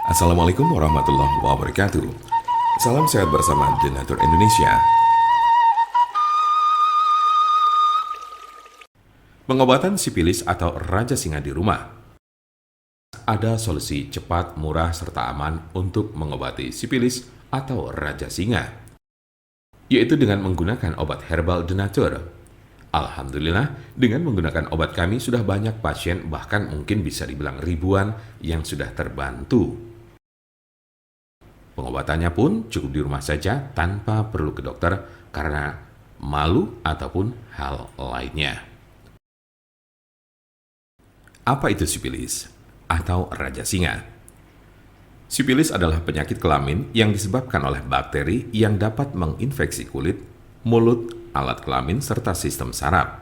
Assalamualaikum warahmatullahi wabarakatuh. Salam sehat bersama Denatur Indonesia. Pengobatan sipilis atau raja singa di rumah. Ada solusi cepat, murah, serta aman untuk mengobati sipilis atau raja singa, yaitu dengan menggunakan obat herbal Denatur. Alhamdulillah, dengan menggunakan obat kami sudah banyak pasien, bahkan mungkin bisa dibilang ribuan yang sudah terbantu. Pengobatannya pun cukup di rumah saja tanpa perlu ke dokter karena malu ataupun hal lainnya. Apa itu sipilis atau raja singa? Sipilis adalah penyakit kelamin yang disebabkan oleh bakteri yang dapat menginfeksi kulit, mulut, alat kelamin, serta sistem saraf.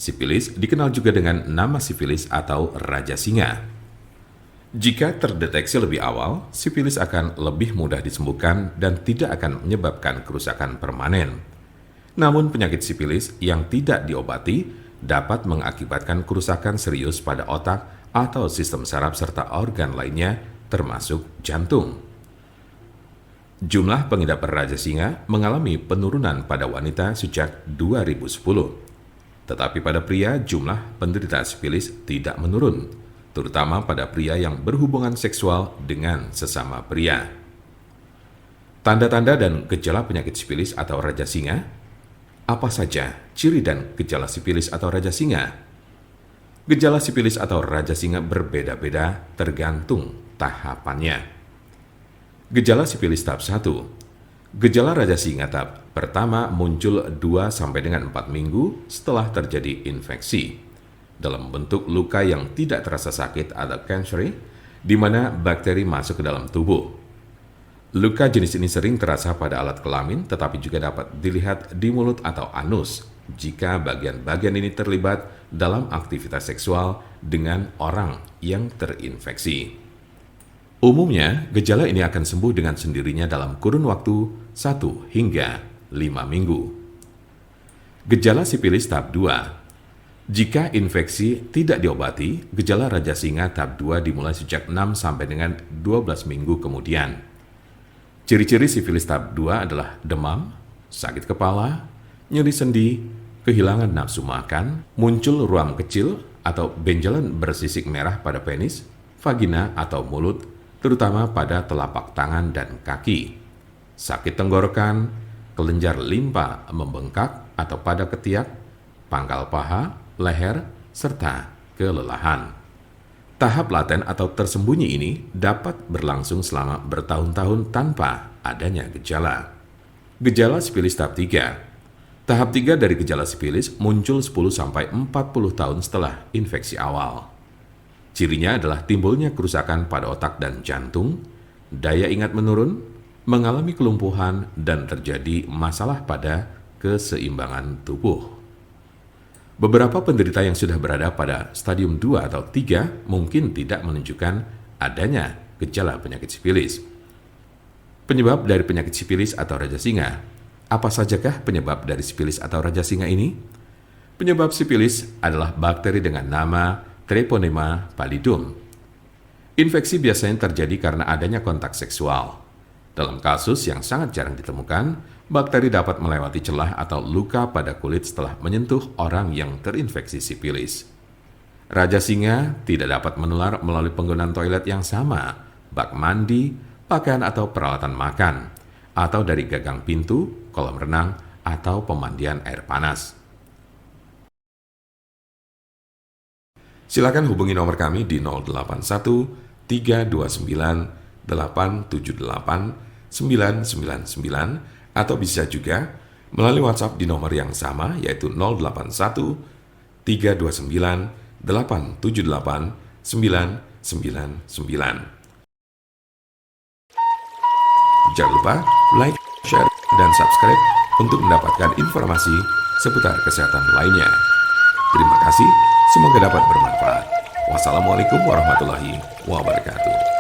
Sipilis dikenal juga dengan nama sifilis atau raja singa. Jika terdeteksi lebih awal, sipilis akan lebih mudah disembuhkan dan tidak akan menyebabkan kerusakan permanen. Namun penyakit sipilis yang tidak diobati dapat mengakibatkan kerusakan serius pada otak atau sistem saraf serta organ lainnya termasuk jantung. Jumlah pengidap raja singa mengalami penurunan pada wanita sejak 2010. Tetapi pada pria jumlah penderita sipilis tidak menurun, terutama pada pria yang berhubungan seksual dengan sesama pria. Tanda-tanda dan gejala penyakit sipilis atau raja singa. Apa saja ciri dan gejala sipilis atau raja singa? Gejala sipilis atau raja singa berbeda-beda tergantung tahapannya. Gejala sipilis tahap 1. Gejala raja singa tahap pertama muncul 2 sampai dengan 4 minggu setelah terjadi infeksi dalam bentuk luka yang tidak terasa sakit atau cancer, di mana bakteri masuk ke dalam tubuh. Luka jenis ini sering terasa pada alat kelamin, tetapi juga dapat dilihat di mulut atau anus jika bagian-bagian ini terlibat dalam aktivitas seksual dengan orang yang terinfeksi. Umumnya, gejala ini akan sembuh dengan sendirinya dalam kurun waktu 1 hingga 5 minggu. Gejala sipilis tahap 2. Jika infeksi tidak diobati, gejala raja singa tahap 2 dimulai sejak 6 sampai dengan 12 minggu kemudian. Ciri-ciri sifilis tahap 2 adalah demam, sakit kepala, nyeri sendi, kehilangan nafsu makan, muncul ruam kecil atau benjolan bersisik merah pada penis, vagina atau mulut, terutama pada telapak tangan dan kaki, sakit tenggorokan, kelenjar limpa membengkak atau pada ketiak, pangkal paha, leher, serta kelelahan. Tahap laten atau tersembunyi ini dapat berlangsung selama bertahun-tahun tanpa adanya gejala. Gejala sipilis tahap 3. Tahap 3 dari gejala sipilis muncul 10-40 tahun setelah infeksi awal. Cirinya adalah timbulnya kerusakan pada otak dan jantung, daya ingat menurun, mengalami kelumpuhan, dan terjadi masalah pada keseimbangan tubuh. Beberapa penderita yang sudah berada pada stadium 2 atau 3 mungkin tidak menunjukkan adanya gejala penyakit sipilis. Penyebab dari penyakit sipilis atau raja singa. Apa sajakah penyebab dari sipilis atau raja singa ini? Penyebab sipilis adalah bakteri dengan nama Treponema pallidum. Infeksi biasanya terjadi karena adanya kontak seksual. Dalam kasus yang sangat jarang ditemukan, bakteri dapat melewati celah atau luka pada kulit setelah menyentuh orang yang terinfeksi sipilis. Raja singa tidak dapat menular melalui penggunaan toilet yang sama, bak mandi, pakaian atau peralatan makan, atau dari gagang pintu, kolam renang, atau pemandian air panas. Silakan hubungi nomor kami di 081 329 878 999 atau bisa juga melalui WhatsApp di nomor yang sama yaitu 081 329 878 999. Jangan lupa like, share, dan subscribe untuk mendapatkan informasi seputar kesehatan lainnya. Terima kasih, semoga dapat bermanfaat. Wassalamualaikum warahmatullahi wabarakatuh.